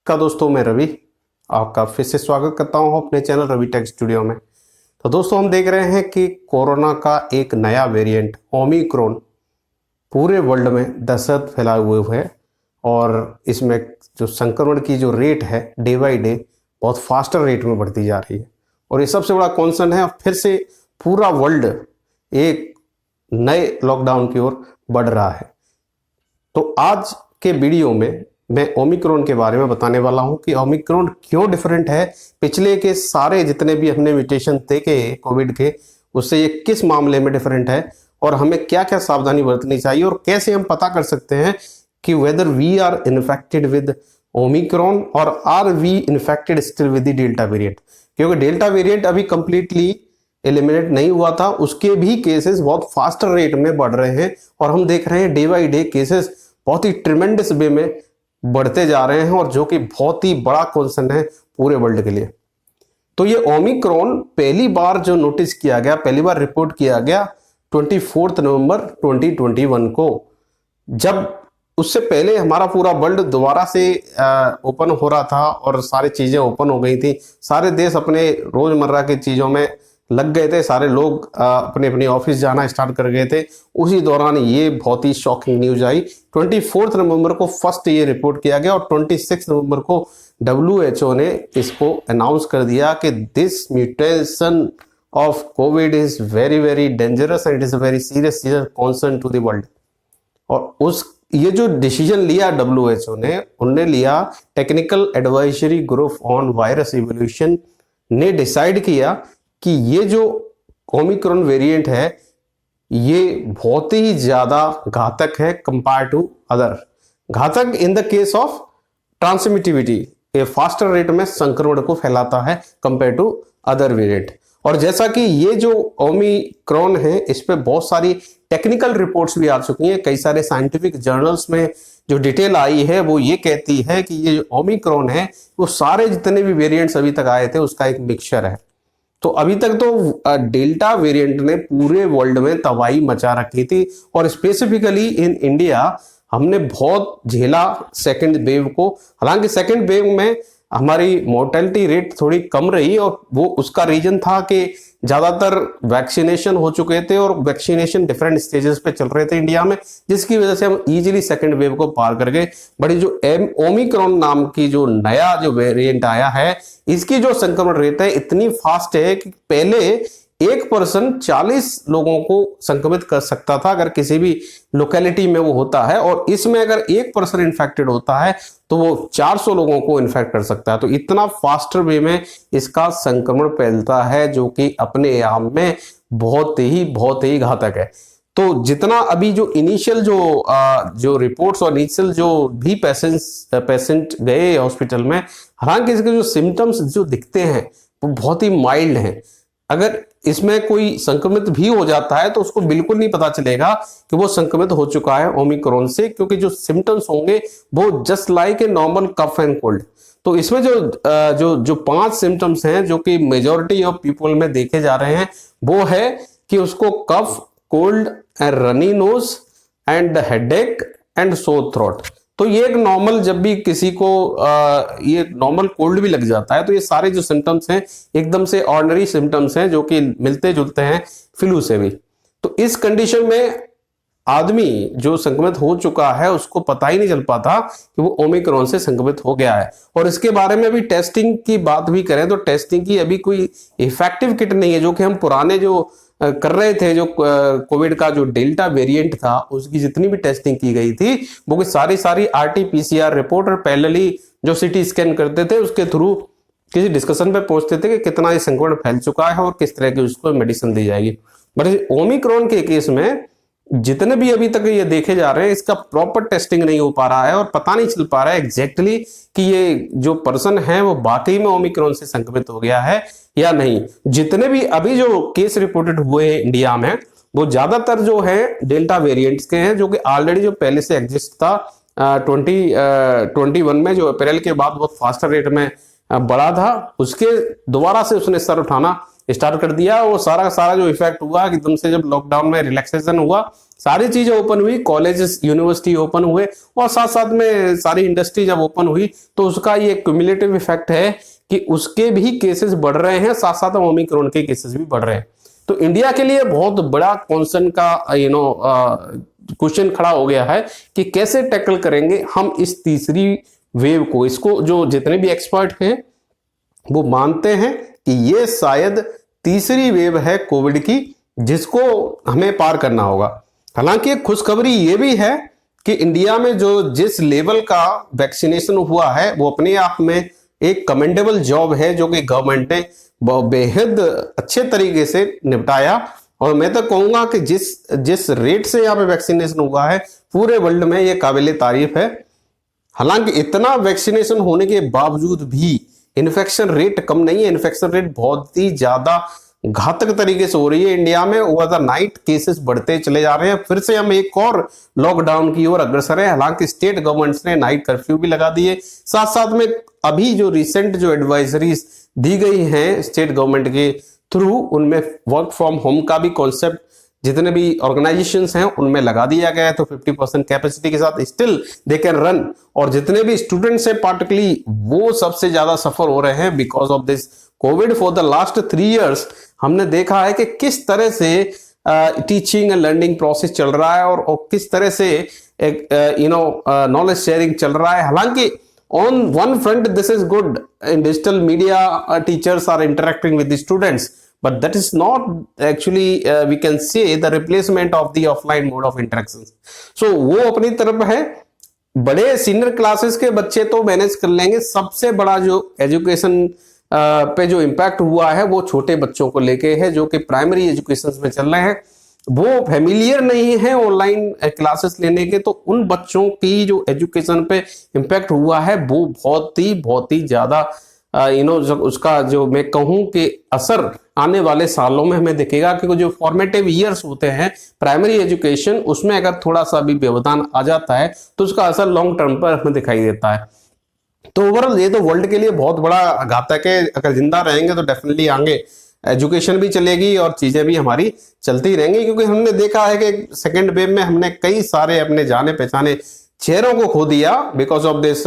का दोस्तों मैं रवि आपका फिर से स्वागत करता हूं अपने चैनल रवि टेक स्टूडियो में। तो दोस्तों हम देख रहे हैं कि कोरोना का एक नया वेरिएंट ओमिक्रॉन पूरे वर्ल्ड में दहशत फैलाए हुए है और इसमें जो संक्रमण की जो रेट है डे बाई डे बहुत फास्टर रेट में बढ़ती जा रही है और ये सबसे बड़ा कॉन्सर्न है। फिर से पूरा वर्ल्ड एक नए लॉकडाउन की ओर बढ़ रहा है। तो आज के वीडियो में मैं ओमिक्रॉन के बारे में बताने वाला हूं कि ओमिक्रॉन क्यों डिफरेंट है पिछले के सारे जितने भी हमने म्यूटेशन देखे कोविड के, उससे ये किस मामले में डिफरेंट है और हमें क्या क्या सावधानी बरतनी चाहिए और कैसे हम पता कर सकते हैं कि whether we are infected with Omicron और are we infected still with the Delta variant. क्योंकि डेल्टा वेरिएंट अभी कंप्लीटली एलिमिनेट नहीं हुआ था, उसके भी केसेस बहुत फास्टर रेट में बढ़ रहे हैं और हम देख रहे हैं डे बाई डे केसेस बहुत ही ट्रिमेंडस वे में बढ़ते जा रहे हैं और जो कि बहुत ही बड़ा कंसर्न है पूरे वर्ल्ड के लिए। तो ये ओमिक्रॉन पहली बार जो नोटिस किया गया, पहली बार रिपोर्ट किया गया 24 नवंबर 2021 को, जब उससे पहले हमारा पूरा वर्ल्ड दोबारा से ओपन हो रहा था और सारी चीजें ओपन हो गई थी, सारे देश अपने रोजमर्रा की चीजों में लग गए थे, सारे लोग अपने अपने ऑफिस जाना स्टार्ट कर गए थे। उसी दौरान ये बहुत ही शॉकिंग न्यूज आई। 24 नवंबर को फर्स्ट ये रिपोर्ट किया गया और 26 नवंबर को WHO ने इसको अनाउंस कर दिया कि this mutation of Covid is very very dangerous and it is a very serious concern to the world. और उस ये जो डिसीजन लिया WHO ने, उन्होंने लिया technical advisory group on virus evolution ने डिसाइड किया कि ये जो ओमिक्रॉन वेरिएंट है ये बहुत ही ज्यादा घातक है कंपेयर टू अदर। घातक in the case of transmittivity, ये फास्टर रेट में संक्रमण को फैलाता है कंपेयर टू अदर वेरिएंट। और जैसा कि ये जो ओमिक्रॉन है इस पे बहुत सारी टेक्निकल रिपोर्ट्स भी आ चुकी हैं, कई सारे साइंटिफिक जर्नल्स में जो डिटेल आई है वो ये कहती है कि ये जो ओमिक्रॉन है वो सारे जितने भी वेरिएंट्स अभी तक आए थे उसका एक मिक्सचर है। तो अभी तक तो डेल्टा वेरिएंट ने पूरे वर्ल्ड में तबाही मचा रखी थी और स्पेसिफिकली इन इंडिया हमने बहुत झेला सेकंड वेव को। हालांकि सेकंड वेव में हमारी मोर्टेलिटी रेट थोड़ी कम रही और वो उसका रीजन था कि ज्यादातर वैक्सीनेशन हो चुके थे और वैक्सीनेशन डिफरेंट स्टेजेस पे चल रहे थे इंडिया में, जिसकी वजह से हम इजीली सेकंड वेव को पार कर गए। बड़ी जो ओमिक्रॉन नाम की जो नया जो वेरिएंट आया है इसकी जो संक्रमण रेट है इतनी फास्ट है कि पहले एक पर्सन 40 लोगों को संक्रमित कर सकता था अगर किसी भी लोकेलिटी में वो होता है, और इसमें अगर एक पर्सन इन्फेक्टेड होता है तो वो 400 लोगों को इन्फेक्ट कर सकता है। तो इतना फास्टर वे में इसका संक्रमण फैलता है जो कि अपने आप में बहुत ही घातक है। तो जितना अभी जो इनिशियल जो रिपोर्ट्स और इनिशियल जो भी पेशेंट गए हॉस्पिटल में, हालांकि इसके जो सिम्टम्स जो दिखते हैं वो बहुत ही माइल्ड हैं। अगर इसमें कोई संक्रमित भी हो जाता है तो उसको बिल्कुल नहीं पता चलेगा कि वो संक्रमित हो चुका है ओमिक्रॉन से, क्योंकि जो सिम्टम्स होंगे वो just like a normal cough and cold. तो इसमें जो 5 सिम्टम्स हैं जो कि मेजॉरिटी ऑफ पीपल में देखे जा रहे हैं वो है कि उसको cough, cold and runny nose and headache and sore throat. तो ये एक नॉर्मल, जब भी किसी को ये नॉर्मल कोल्ड भी लग जाता है तो ये सारे जो सिम्टम्स हैं एकदम से ऑर्डिनरी सिम्टम्स हैं जो कि मिलते जुलते हैं फ्लू से भी। तो इस कंडीशन में आदमी जो संक्रमित हो चुका है उसको पता ही नहीं चल पाता कि वो ओमिक्रॉन से संक्रमित हो गया है। और इसके बारे में भी टेस्टिंग की बात भी करें तो टेस्टिंग की अभी कोई इफेक्टिव किट नहीं है। जो कि हम पुराने जो कर रहे थे, जो कोविड का जो डेल्टा वेरिएंट था उसकी जितनी भी टेस्टिंग की गई थी वो सारी RT-PCR रिपोर्ट और पैरेलली जो CT स्कैन करते थे उसके थ्रू किसी डिस्कशन पे पहुंचते थे कि कितना ये संक्रमण फैल चुका है और किस तरह की उसको मेडिसिन दी जाएगी। बट ओमिक्रॉन के केस में जितने भी अभी तक ये देखे जा रहे हैं इसका प्रॉपर टेस्टिंग नहीं हो पा रहा है और पता नहीं चल पा रहा है एग्जैक्टली कि ये जो पर्सन है वो वाकई में ओमिक्रॉन से संक्रमित हो गया है या नहीं। जितने भी अभी जो केस रिपोर्टेड हुए हैं इंडिया में वो ज्यादातर जो है डेल्टा वेरिएंट्स के हैं, जो कि ऑलरेडी जो पहले से एग्जिस्ट था 2021 में, जो अप्रैल के बाद बहुत फास्टर रेट में बढ़ा था, उसके दोबारा से उसने सर उठाना स्टार्ट कर दिया। वो सारा जो इफेक्ट हुआ एकदम से जब लॉकडाउन में रिलैक्सेशन हुआ, सारी चीजें ओपन हुई, कॉलेजेस यूनिवर्सिटी ओपन हुए और साथ साथ में सारी इंडस्ट्री जब ओपन हुई तो उसका ये क्यूमुलेटिव इफेक्ट है कि उसके भी केसेस बढ़ रहे हैं, साथ साथ ओमिक्रॉन के केसेस भी बढ़ रहे हैं। तो इंडिया के लिए बहुत बड़ा कॉन्सर्न का क्वेश्चन खड़ा हो गया है कि कैसे टैकल करेंगे हम इस तीसरी वेव को। इसको जो जितने भी एक्सपर्ट हैं वो मानते हैं कि ये शायद तीसरी वेव है कोविड की, जिसको हमें पार करना होगा। हालांकि एक खुशखबरी ये भी है कि इंडिया में जो जिस लेवल का वैक्सीनेशन हुआ है वो अपने आप में एक कमेंडेबल जॉब है, जो कि गवर्नमेंट ने बेहद अच्छे तरीके से निपटाया। और मैं तो कहूंगा कि जिस रेट से यहाँ पे वैक्सीनेशन हुआ है पूरे वर्ल्ड में ये काबिले तारीफ है। हालांकि इतना वैक्सीनेशन होने के बावजूद भी इन्फेक्शन रेट कम नहीं है, इन्फेक्शन रेट बहुत ही ज्यादा घातक तरीके से हो रही है। इंडिया में ओवर द नाइट केसेस बढ़ते चले जा रहे हैं, फिर से हम एक और लॉकडाउन की ओर अग्रसर है। हालांकि स्टेट गवर्नमेंट्स ने नाइट कर्फ्यू भी लगा दिए, साथ साथ में अभी जो रिसेंट जो एडवाइजरीज दी गई हैं स्टेट गवर्नमेंट के थ्रू, उनमें वर्क फ्रॉम होम का भी कॉन्सेप्ट जितने भी ऑर्गेनाइजेशंस हैं उनमें लगा दिया गया है। तो 50% कैपेसिटी के साथ स्टिल दे कैन रन। और जितने भी स्टूडेंट्स हैं पार्टिकुलरली वो सबसे ज्यादा सफर हो रहे हैं because of this Covid. For the last 3 years हमने देखा है कि किस तरह से टीचिंग एंड लर्निंग प्रोसेस चल रहा है और किस तरह से नॉलेज शेयरिंग चल रहा है। हालांकि on one front this is good, in digital media teachers are interacting with the students, but that is not actually we can say the replacement of the offline mode of interactions. So वो अपनी तरफ है, बड़े senior classes के बच्चे तो manage कर लेंगे। सबसे बड़ा जो एजुकेशन पे जो इम्पैक्ट हुआ है वो छोटे बच्चों को लेके है, जो कि प्राइमरी एजुकेशन में चल रहे हैं, वो फेमिलियर नहीं है ऑनलाइन क्लासेस लेने के। तो उन बच्चों की जो एजुकेशन पे इम्पैक्ट हुआ है वो बहुत ही ज्यादा उसका जो मैं कहूं कि असर आने वाले सालों में हमें दिखेगा। कि जो फॉर्मेटिव ईयर्स होते हैं प्राइमरी एजुकेशन, उसमें अगर थोड़ा सा भी व्यवधान आ जाता है तो उसका असर लॉन्ग टर्म पर हमें दिखाई देता है। तो ओवरऑल ये तो वर्ल्ड के लिए बहुत बड़ा घातक है। अगर जिंदा रहेंगे तो डेफिनेटली आगे एजुकेशन भी चलेगी और चीजें भी हमारी चलती रहेंगी, क्योंकि हमने देखा है कि सेकेंड वेव में हमने कई सारे अपने जाने पहचाने चेहरों को खो दिया बिकॉज ऑफ दिस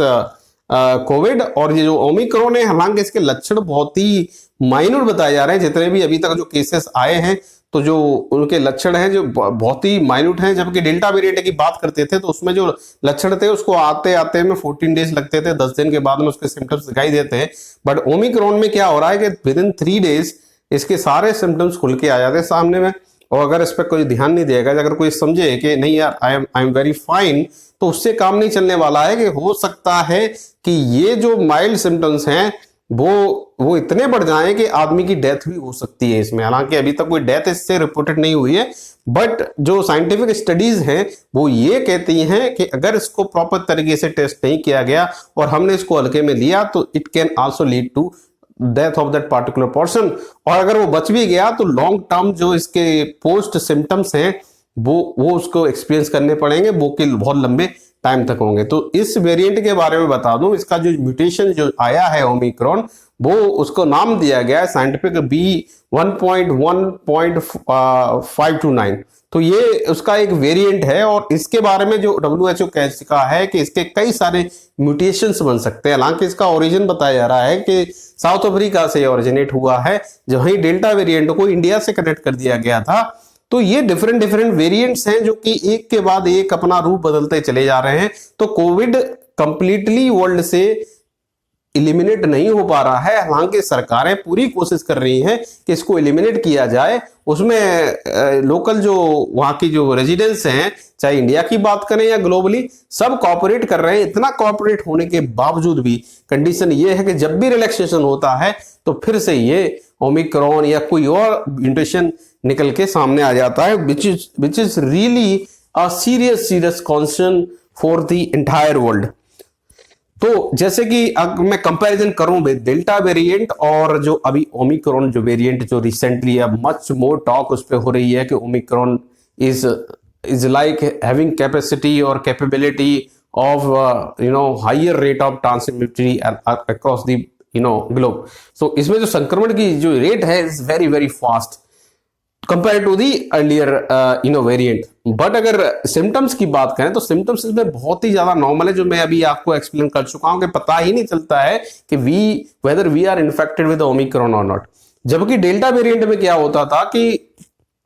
कोविड। और ये जो ओमिक्रॉन है, हालांकि इसके लक्षण बहुत ही माइन्यूट बताए जा रहे हैं, जितने भी अभी तक जो केसेस आए हैं तो जो उनके लक्षण हैं जो बहुत ही माइन्यूट हैं। जबकि डेल्टा वेरिएंट की बात करते थे तो उसमें जो लक्षण थे उसको आते आते में 14 डेज लगते थे, 10 दिन के बाद में उसके सिम्टम्स दिखाई देते हैं। बट ओमिक्रॉन में क्या हो रहा है कि विद इन 3 days इसके सारे सिम्टम्स खुल के आ जाते हैं सामने में। और अगर इस पर कोई ध्यान नहीं देगा, अगर कोई समझे कि नहीं यार आई एम वेरी फाइन, तो उससे काम नहीं चलने वाला है। कि हो सकता है कि ये जो माइल्ड सिम्टम्स हैं वो इतने बढ़ जाएं कि आदमी की डेथ भी हो सकती है इसमें। हालांकि अभी तक कोई डेथ इससे रिपोर्टेड नहीं हुई है, बट जो साइंटिफिक स्टडीज हैं वो ये कहती हैं कि अगर इसको प्रॉपर तरीके से टेस्ट नहीं किया गया और हमने इसको हल्के में लिया तो it can also lead to death of that particular person. और अगर वो बच भी गया तो लॉन्ग टर्म जो इसके पोस्ट सिम्टम्स हैं वो उसको एक्सपीरियंस करने पड़ेंगे, वो कि बहुत लंबे टाइम तक होंगे। तो इस वेरिएंट के बारे में बता दूं, इसका जो म्यूटेशन जो आया है ओमिक्रॉन, वो उसको नाम दिया गया है साइंटिफिक B1.1.529। तो ये उसका एक वेरिएंट है और इसके बारे में जो WHO कह चुका है कि इसके कई सारे म्यूटेशंस बन सकते हैं। हालांकि इसका ओरिजिन बताया जा रहा है कि साउथ अफ्रीका से ओरिजिनेट हुआ है, जहां डेल्टा वेरिएंट को इंडिया से कनेक्ट कर दिया गया था। तो ये डिफरेंट वेरिएंट्स हैं जो कि एक के बाद एक अपना रूप बदलते चले जा रहे हैं। तो कोविड कंप्लीटली वर्ल्ड से इलिमिनेट नहीं हो पा रहा है। हालांकि सरकारें पूरी कोशिश कर रही हैं कि इसको एलिमिनेट किया जाए। उसमें लोकल जो वहां की जो रेजिडेंट्स हैं, चाहे इंडिया की बात करें या ग्लोबली, सब कॉपरेट कर रहे हैं। इतना कॉपरेट होने के बावजूद भी कंडीशन ये है कि जब भी रिलैक्सेशन होता है तो फिर से ये ओमिक्रॉन या कोई और म्यूटेशन निकल के सामने आ जाता है, which is really a serious concern for the entire world. तो जैसे कि अगर मैं कंपैरिजन करूं डेल्टा वेरिएंट और जो अभी ओमिक्रॉन जो वेरिएंट जो रिसेंटली अब मच मोर टॉक उस पे हो रही है कि Omicron is like having capacity और capability of higher rate of transmissibility across the globe. So इसमें जो संक्रमण की जो रेट है is very fast. Compare to the earlier variant. But अगर सिम्टम्स की बात करें तो सिम्टम्स इसमें बहुत ही ज्यादा नॉर्मल है, जो मैं अभी आपको एक्सप्लेन कर चुका हूं कि पता ही नहीं चलता है कि whether we are infected with Omicron और नॉट। जबकि डेल्टा वेरिएंट में क्या होता था कि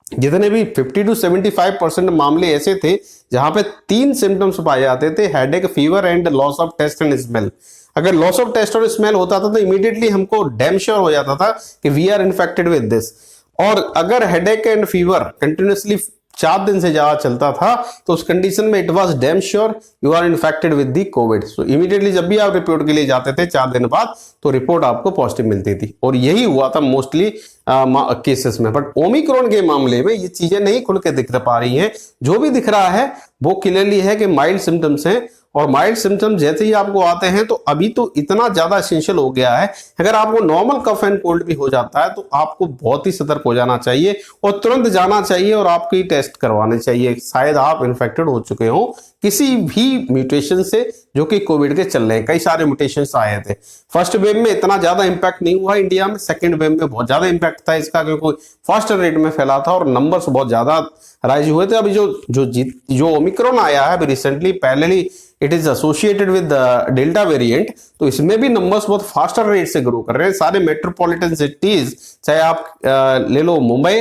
जितने भी 50 to 75% मामले ऐसे थे जहां पे 3 सिम्टम्स पाए जाते थे, headache, fever and loss of taste and smell. अगर लॉस ऑफ टेस्ट और स्मेल होता था तो इमीडिएटली हमको डैम श्योर हो जाता था कि we are infected with this. और अगर हेडेक एंड फीवर कंटिन्यूसली 4 दिन से ज्यादा चलता था तो उस कंडीशन में it was damn sure you are infected with the Covid. So immediately जब भी आप रिपोर्ट के लिए जाते थे 4 दिन बाद तो रिपोर्ट आपको पॉजिटिव मिलती थी, और यही हुआ था मोस्टली केसेस में। बट ओमिक्रॉन के मामले में ये चीजें नहीं खुल के दिख पा रही हैं। जो भी दिख रहा है वो क्लियरली है कि माइल्ड सिम्टम्स हैं, और माइल्ड सिम्टम्स जैसे ही आपको आते हैं तो अभी तो इतना ज्यादा एसेंशियल हो गया है, अगर आपको नॉर्मल कफ एंड कोल्ड भी हो जाता है तो आपको बहुत ही सतर्क हो जाना चाहिए और तुरंत जाना चाहिए और आपकी टेस्ट करवाने चाहिए, शायद आप इन्फेक्टेड हो चुके हो किसी भी म्यूटेशन से जो कि कोविड के चल रहे हैं। कई सारे म्यूटेशंस आए थे। फर्स्ट वेव में इतना ज्यादा इंपैक्ट नहीं हुआ इंडिया में, सेकंड वेव में बहुत ज्यादा इंपैक्ट था इसका, क्योंकि फास्टर रेट में फैला था और नंबर्स बहुत ज्यादा राइज हुए थे। अभी जो ओमिक्रॉन आया है अभी रिसेंटली, पहले it is associated with delta variant, तो इसमें भी नंबर्स बहुत फास्टर रेट से ग्रो कर रहे हैं। सारे मेट्रोपॉलिटन सिटीज, चाहे आप ले लो मुंबई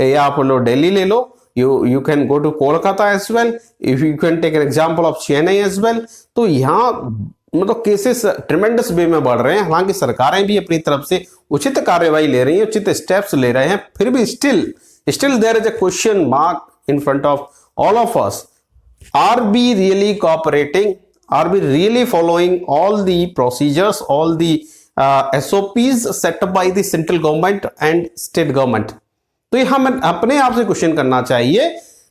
या आप लो दिल्ली ले लो, you can go to Kolkata as well, if you can take an example of Chennai as well। तो यहाँ मतलब केसेस ट्रिमेंडस वे में बढ़ रहे हैं। हालांकि सरकारें भी अपनी तरफ से उचित कार्यवाही ले रही हैं, उचित स्टेप्स ले रहे हैं, फिर भी still there is a question mark in front of all of us। Are we really cooperating? Are we really following all the procedures, all the SOPs set up by the central government and state government? तो ये हम अपने आप से question करना चाहिए।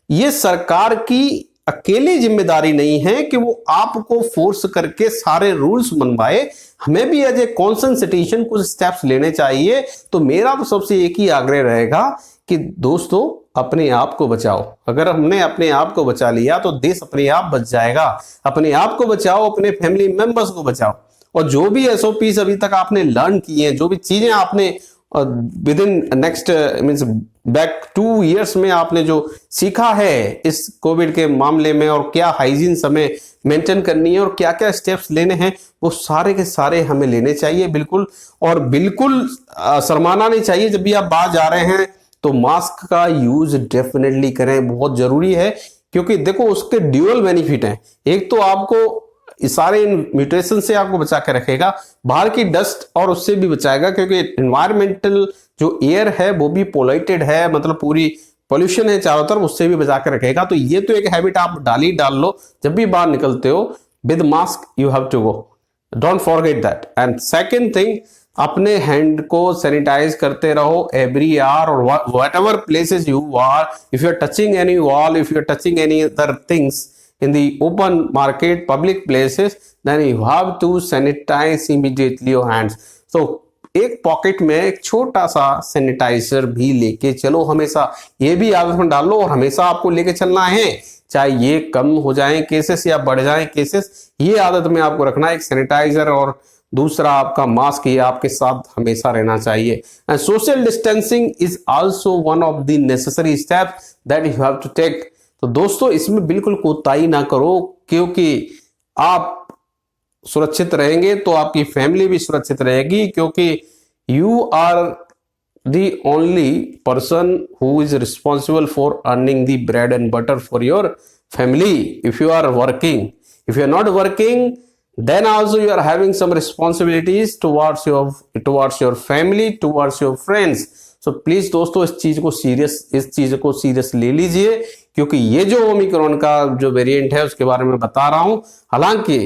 ये सरकार की अकेली जिम्मेदारी नहीं है कि वो आपको फोर्स करके सारे रूल्स बनवाए, हमें भी एज ए कॉन्सर्न सिटीजन कुछ स्टेप्स लेने चाहिए। तो मेरा तो सबसे एक ही आग्रह रहेगा कि दोस्तों अपने आप को बचाओ। अगर हमने अपने आप को बचा लिया तो देश अपने आप बच जाएगा। अपने आप को बचाओ, अपने फैमिली मेंबर्स को बचाओ, और जो भी SOPs अभी तक आपने लर्न किए हैं, जो भी चीजें आपने with in next means back 2 years में आपने जो सीखा है इस कोविड के मामले में, और क्या हाइजीन समय मेंटेन करनी है और क्या क्या स्टेप्स लेने हैं, वो सारे के सारे हमें लेने चाहिए बिल्कुल। और बिल्कुल शर्माना नहीं चाहिए। जब भी आप बाहर जा रहे हैं तो मास्क का यूज डेफिनेटली करें, बहुत जरूरी है। क्योंकि देखो उसके ड्यूअल बेनिफिट हैं। एक तो आपको इस सारे म्यूटेशन से आपको बचा के रखेगा, बाहर की डस्ट और उससे भी बचाएगा, क्योंकि एनवायरमेंटल जो एयर है वो भी पोल्यूटेड है, मतलब पूरी पोल्यूशन है चारों तरफ, उससे भी बचा के रखेगा। तो ये तो एक हैबिट आप डाल लो, जब भी बाहर निकलते हो with mask you have to go, don't forget that. And second thing, अपने हैंड को सैनिटाइज करते रहो एवरी आवर, और whatever places you are, if you are touching any wall, if you are touching any other things in the open market, public places, then you have to sanitize immediately your hands। So एक pocket में एक छोटा सा sanitiser भी लेके चलो हमेशा, ये भी आदत में डालो, और हमेशा आपको लेके चलना है, चाहे ये कम हो जाए केसेस या बढ़ जाए केसेस, ये आदत में आपको रखना है। एक सैनिटाइजर और दूसरा आपका मास्क, ये आपके साथ हमेशा रहना चाहिए। And social distancing is also one of the necessary steps that you have to take. तो दोस्तों इसमें बिल्कुल कोताही ना करो, क्योंकि आप सुरक्षित रहेंगे तो आपकी फैमिली भी सुरक्षित रहेगी, क्योंकि you are the only person who is responsible for earning the bread and butter for your family. If you are working, if you are not working, then also you are having some responsibilities towards your family, towards your friends। so please दोस्तों इस चीज को serious ले लीजिए, क्योंकि ये जो Omicron का जो वेरिएंट है उसके बारे में बता रहा हूं। हालांकि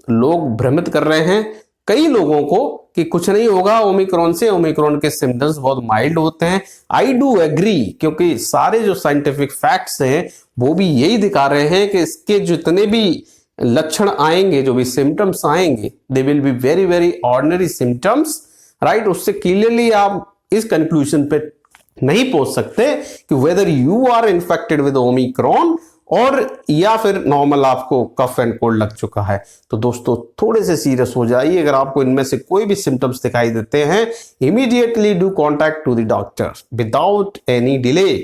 लोग भ्रमित कर रहे हैं कई लोगों को कि कुछ नहीं होगा ओमिक्रॉन से, ओमिक्रॉन के सिम्टम्स बहुत माइल्ड होते हैं। आई डू एग्री, क्योंकि सारे जो साइंटिफिक फैक्ट्स हैं वो भी यही दिखा रहे हैं कि इसके जितने भी लक्षण आएंगे, जो भी सिम्टम्स आएंगे, they will be very very ordinary symptoms, right. उससे क्लियरली आप इस कंक्लूजन पे नहीं पहुंच सकते कि whether you are infected with Omicron और या फिर नॉर्मल आपको कफ एंड कोल्ड लग चुका है, तो दोस्तों थोड़े से सीरियस हो जाइए। अगर आपको इनमें से कोई भी सिम्टम्स दिखाई देते हैं, immediately do contact to the doctor without any delay,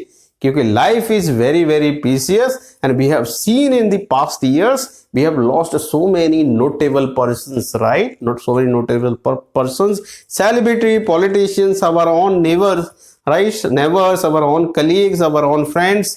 क्योंकि life is very very precious and we have seen in the past years we have lost so many notable persons, right? Not so many notable persons, celebrity politicians, our own neighbors, right? Neighbors, our own colleagues, our own friends.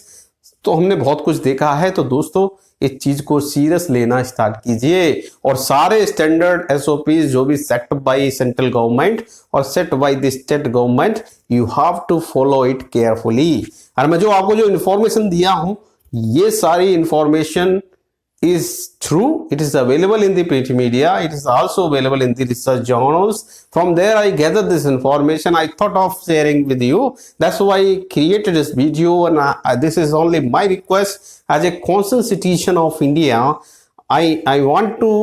तो हमने बहुत कुछ देखा है। तो दोस्तों इस चीज को सीरियस लेना स्टार्ट कीजिए और सारे स्टैंडर्ड एसओपीज जो भी सेट बाय सेंट्रल गवर्नमेंट और set by the state government, you have to follow it carefully. और मैं जो आपको जो इन्फॉर्मेशन दिया हूं, ये सारी information is true. It is available in the print media. It is also available in the research journals. From there I gathered this information. I thought of sharing with you. That's why I created this video, and this is only my request as a concerned citizen of India. I want to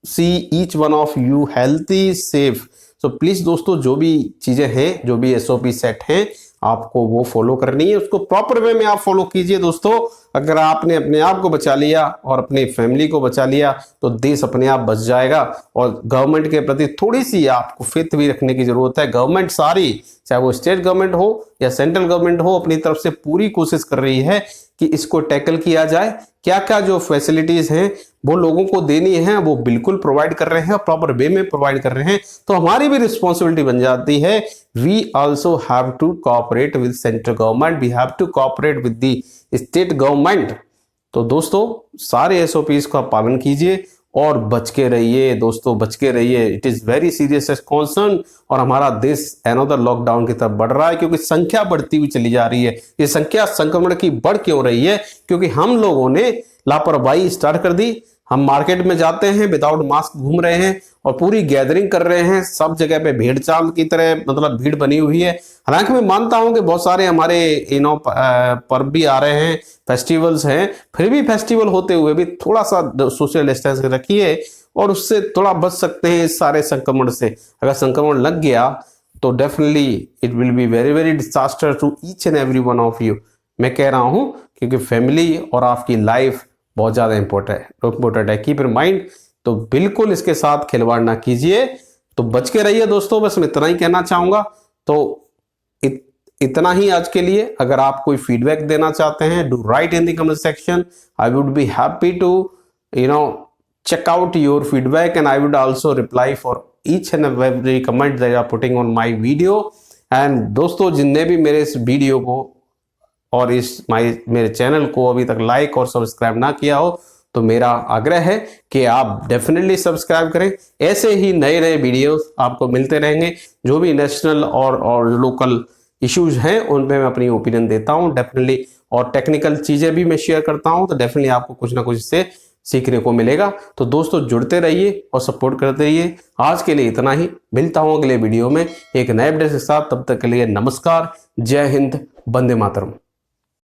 see each one of you healthy, safe. So please दोस्तों, जो भी चीजें हैं, जो भी SOP set हैं, आपको वो फॉलो करनी है। उसको प्रॉपर वे में आप फॉलो कीजिए दोस्तों। अगर आपने अपने आप को बचा लिया और अपनी फैमिली को बचा लिया तो देश अपने आप बच जाएगा। और गवर्नमेंट के प्रति थोड़ी सी आपको फेथ भी रखने की जरूरत है। गवर्नमेंट सारी, चाहे वो स्टेट गवर्नमेंट हो या सेंट्रल गवर्नमेंट हो, अपनी तरफ से पूरी कोशिश कर रही है कि इसको टैकल किया जाए। क्या क्या जो फैसिलिटीज हैं वो लोगों को देनी है, वो बिल्कुल प्रोवाइड कर रहे हैं, प्रॉपर वे में प्रोवाइड कर रहे हैं। तो हमारी भी रिस्पॉन्सिबिलिटी बन जाती है, we also have to cooperate with central government, we have to cooperate with the state government. तो दोस्तों सारे एसओपीज का पालन कीजिए और बच के रहिए दोस्तों, बच के रहिए। It is very serious concern. और हमारा देश अनदर लॉकडाउन की तरफ बढ़ रहा है, क्योंकि संख्या बढ़ती हुई चली जा रही है। ये संख्या संक्रमण की बढ़ क्यों रही है? क्योंकि हम लोगों ने लापरवाही स्टार्ट कर दी। हम मार्केट में जाते हैं, विदाउट मास्क घूम रहे हैं और पूरी गैदरिंग कर रहे हैं। सब जगह पे भीड़ चाल की तरह मतलब भीड़ बनी हुई है। हालांकि मैं मानता हूं कि बहुत सारे हमारे पर्व भी आ रहे हैं, फेस्टिवल्स हैं, फिर भी फेस्टिवल होते हुए भी थोड़ा सा सोशल डिस्टेंस रखिए और उससे थोड़ा बच सकते हैं इस सारे संक्रमण से। अगर संक्रमण लग गया तो definitely it will be very very disaster to each and every one of you. मैं कह रहा हूं क्योंकि फैमिली और आपकी लाइफ बहुत ज्यादा इंपॉर्टेंट है। Keep in mind. तो बिल्कुल इसके साथ खिलवाड़ ना कीजिए। तो बच के रहिए दोस्तों, बस मैं इतना ही कहना चाहूंगा। तो इतना ही आज के लिए। अगर आप कोई फीडबैक देना चाहते हैं, do write in the comment section. I would be happy to check out your feedback, and I would also reply for each and every comment that you are putting on my video. And दोस्तों जिनने भी मेरे इस video को और मेरे channel को अभी तक लाइक और सब्सक्राइब ना किया हो, तो मेरा आग्रह है कि आप डेफिनेटली सब्सक्राइब करें। ऐसे ही नए नए वीडियोस आपको मिलते रहेंगे। जो भी नेशनल और लोकल इश्यूज हैं उन पे मैं अपनी ओपिनियन देता हूं डेफिनेटली, और टेक्निकल चीजें भी मैं शेयर करता हूं। तो डेफिनेटली आपको कुछ ना कुछ इससे सीखने को मिलेगा। तो दोस्तों जुड़ते रहिए और सपोर्ट करते रहिए। आज के लिए इतना ही। मिलता हूं अगले वीडियो में एक नए अपडेट के साथ। तब तक के लिए नमस्कार, जय हिंद, वंदे मातरम।